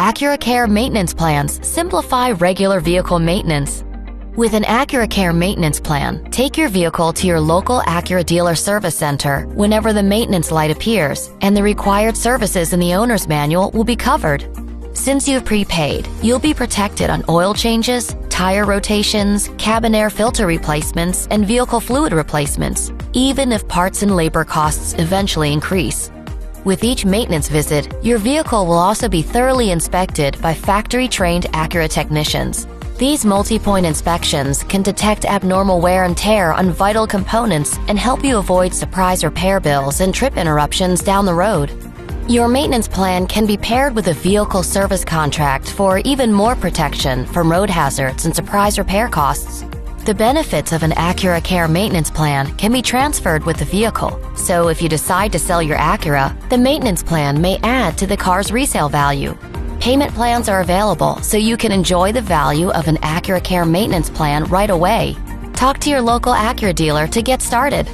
AcuraCare Maintenance plans simplify regular vehicle maintenance. With an AcuraCare Maintenance plan, take your vehicle to your local Acura dealer service center whenever the maintenance light appears, and the required services in the owner's manual will be covered. Since you've prepaid, you'll be protected on oil changes, tire rotations, cabin air filter replacements, and vehicle fluid replacements, even if parts and labor costs eventually increase. With each maintenance visit, your vehicle will also be thoroughly inspected by factory-trained Acura technicians. These multi-point inspections can detect abnormal wear and tear on vital components and help you avoid surprise repair bills and trip interruptions down the road. Your maintenance plan can be paired with a vehicle service contract for even more protection from road hazards and surprise repair costs. The benefits of an AcuraCare maintenance plan can be transferred with the vehicle, so if you decide to sell your Acura, the maintenance plan may add to the car's resale value. Payment plans are available so you can enjoy the value of an AcuraCare maintenance plan right away. Talk to your local Acura dealer to get started.